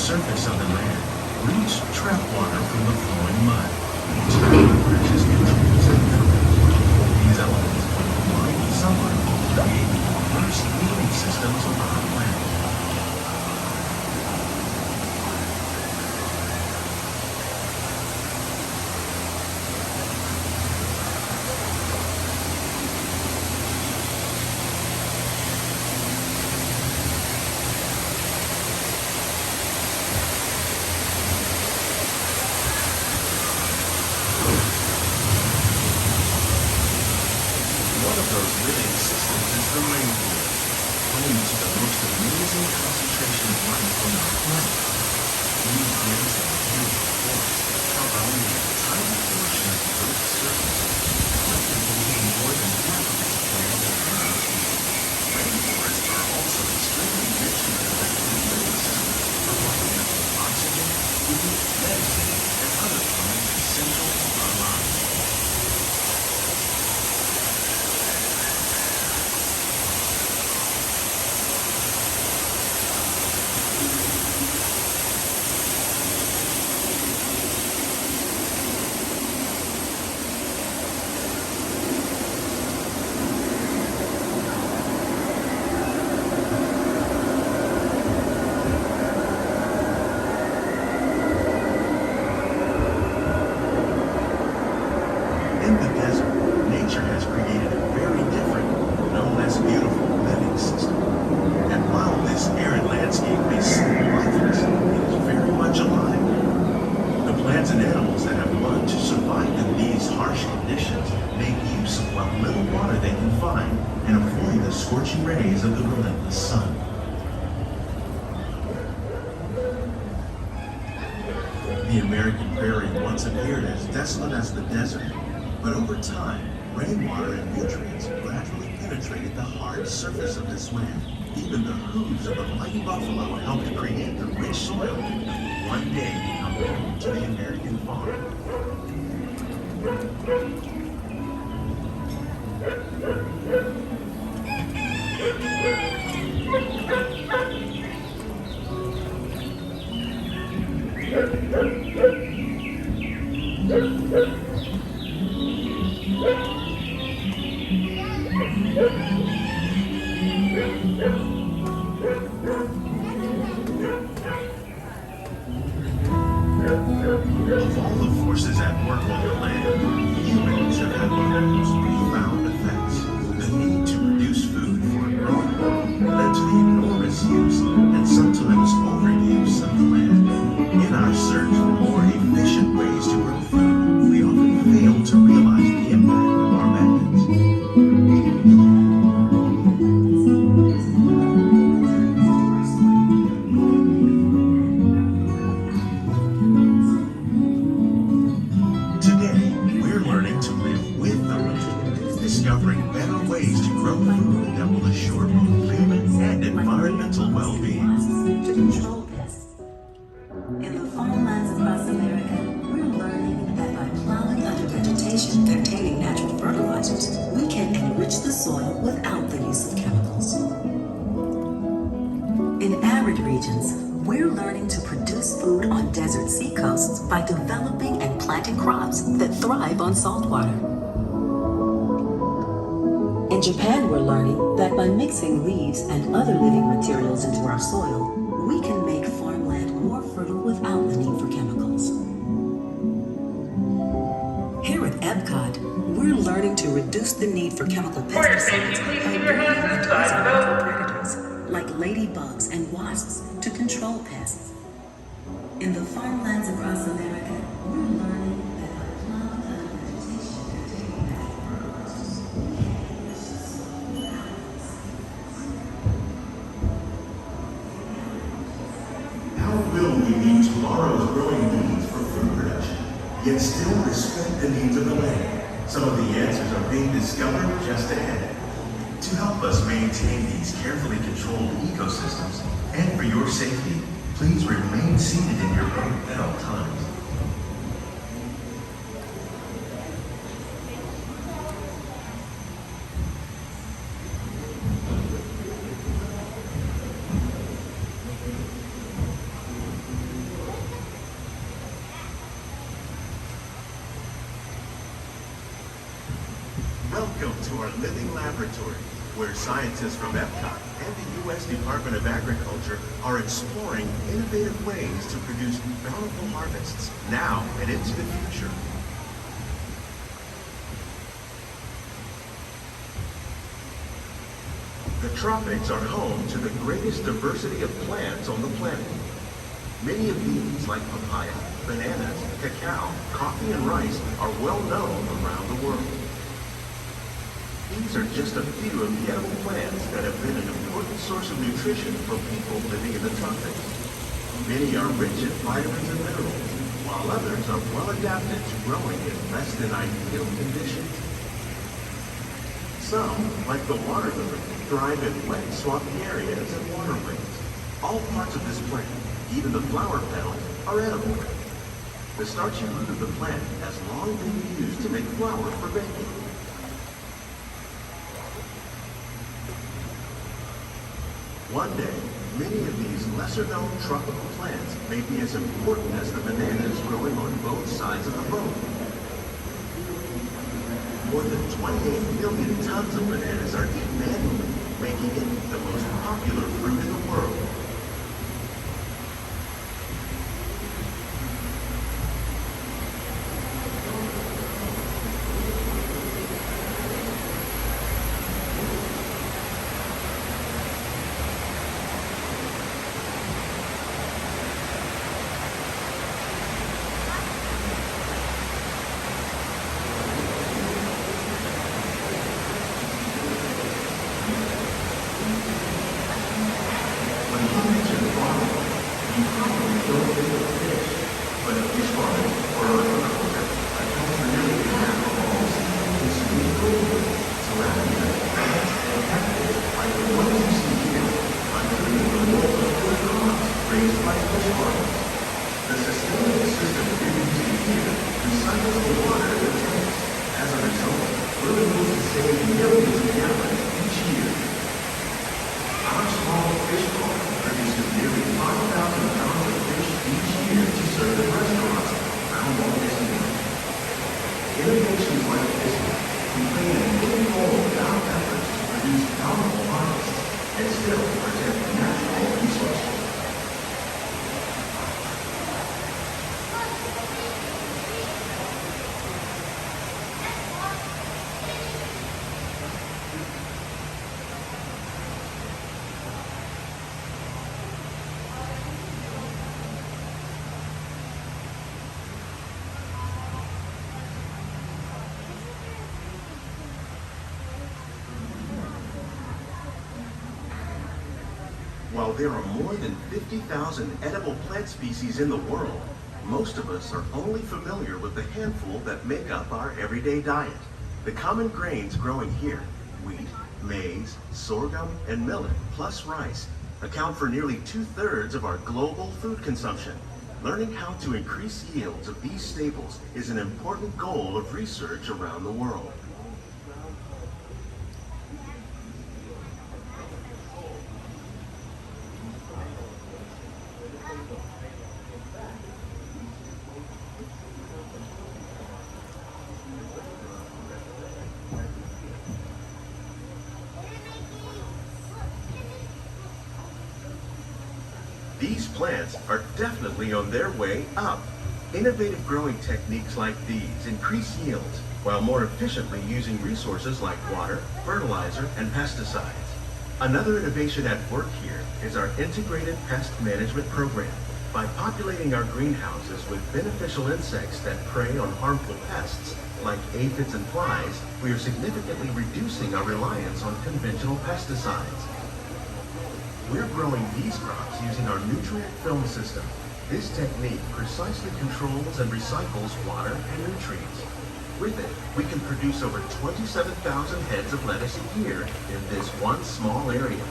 surface of the land, roots trap water from the flowing mud. Precious nutrients and minerals. These elements, combined with sunlight, create the first living systems of our planet. Those living systems is the rainforest, home to the most amazing concentration of life on our planet. These dense and beautiful forests cover only a tiny portion of the Earth's surface, but they contain more than half of its plant and animal species. Rainforests are also extremely rich in living systems, providing us with oxygen, food, medicine, and other plants essential to our lives. In the desert, nature has created a very different, no less beautiful living system. And while this arid landscape may seem lifeless, it is very much alive. The plants and animals that have learned to survive in these harsh conditions make use of what little water they can find and avoid the scorching rays of the relentless sun. The American prairie once appeared as desolate as the desert. But over time, rainwater and nutrients gradually penetrated the hard surface of this land. Even the hooves of the mighty buffalo helped create the rich soil that would one day become home to the American farm. Of all the forces at work on the land, humans have had one of the most profound effects. The need to produce food for a growing world led to the enormous use and sometimes overuse of the land. In our search for more efficient ways to grow food, we often fail to realize the impact of our methods. Discovering better ways to grow food that will assure both human and environmental well-being. To control pests. In the farmlands across America, we're learning that by plowing under vegetation containing natural fertilizers, we can enrich the soil soil without the use of chemicals. In arid regions, we're learning to produce food on desert seacoasts by developing and planting crops that thrive on salt water. In Japan, we're learning that by mixing leaves and other living materials into our soil, we can make farmland more fertile without the need for chemicals. Here at EPCOT, we're learning to reduce the need for chemical pesticides by bringing predators like ladybugs and wasps to control pests. In the farmlands across America, we're learning that by plowing under vegetation and taking back birds, How will we meet tomorrow's growing needs for food production, yet still respect the needs of the land? Some of the answers are being discovered just ahead. To help us maintain these carefully controlled ecosystems, and for your safety, please remain seated in your boat at all times. Welcome to our living laboratory, where scientists from EPCOT and the U.S. Department of Agriculture are exploring innovative ways to produce bountiful harvests now and into the future. The tropics are home to the greatest diversity of plants on the planet. Many of these, like papaya, bananas, cacao, coffee, and rice, are well known around the world. These are just a few of the edible plants that have been an important source of nutrition for people living in the tropics. Many are rich in vitamins and minerals, while others are well adapted to growing in less than ideal conditions. Some, like the water lily, thrive in wet, swampy areas and waterways. All parts of this plant, even the flower petals, are edible. The starchy root of the plant has long been used to make flour for baking. One day, many of these lesser-known tropical plants may be as important as the bananas growing on both sides of the boat. More than 28 million tons of bananas are eaten annually, making it the most popular fruit in the world. While there are more than 50,000 edible plant species in the world, most of us are only familiar with the handful that make up our everyday diet. The common grains growing here, wheat, maize, sorghum, and millet, plus rice, account for nearly 2/3 of our global food consumption. Learning how to increase yields of these staples is an important goal of research around the world. These plants are definitely on their way up. Innovative growing techniques like these increase yields while more efficiently using resources like water, fertilizer, and pesticides. Another innovation at work here is our integrated pest management program. By populating our greenhouses with beneficial insects that prey on harmful pests, like aphids and flies, we are significantly reducing our reliance on conventional pesticides. We're growing these crops using our nutrient film system. This technique precisely controls and recycles water and nutrients. With it, we can produce over 27,000 heads of lettuce a year in this one small area.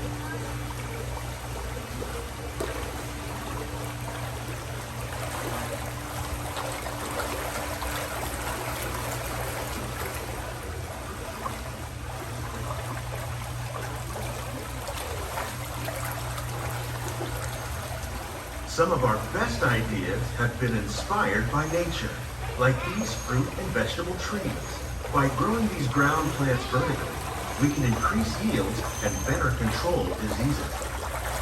Some of our best ideas have been inspired by nature, like these fruit and vegetable trees. By growing these ground plants vertically, we can increase yields and better control diseases.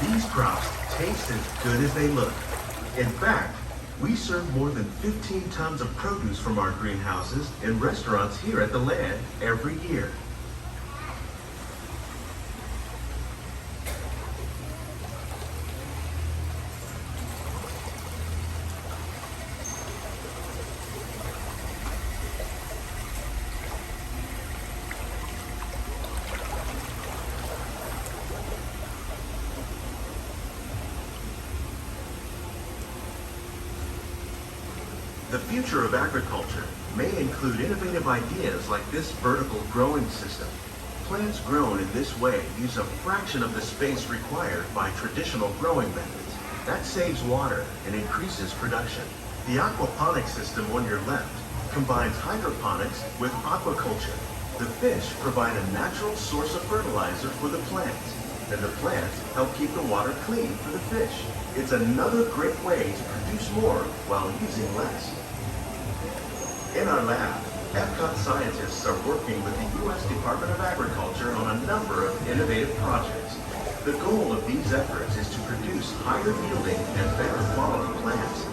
These crops taste as good as they look. In fact, we serve more than 15 tons of produce from our greenhouses in restaurants here at the land every year. The future of agriculture may include innovative ideas like this vertical growing system. Plants grown in this way use a fraction of the space required by traditional growing methods. That saves water and increases production. The aquaponics system on your left combines hydroponics with aquaculture. The fish provide a natural source of fertilizer for the plants, and the plants help keep the water clean for the fish. It's another great way to produce more while using less. In our lab, EPCOT scientists are working with the U.S. Department of Agriculture on a number of innovative projects. The goal of these efforts is to produce higher yielding and better quality plants.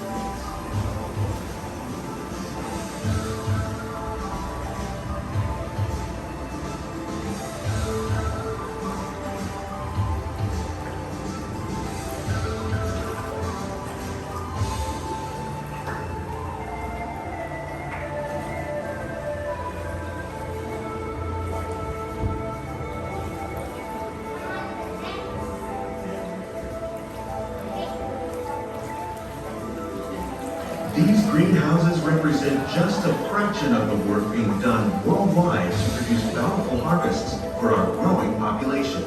These greenhouses represent just a fraction of the work being done worldwide to produce bountiful harvests for our growing population.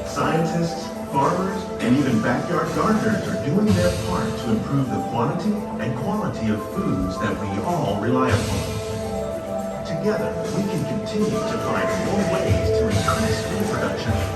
Scientists, farmers, and even backyard gardeners are doing their part to improve the quantity and quality of foods that we all rely upon. Together, we can continue to find more ways to increase food production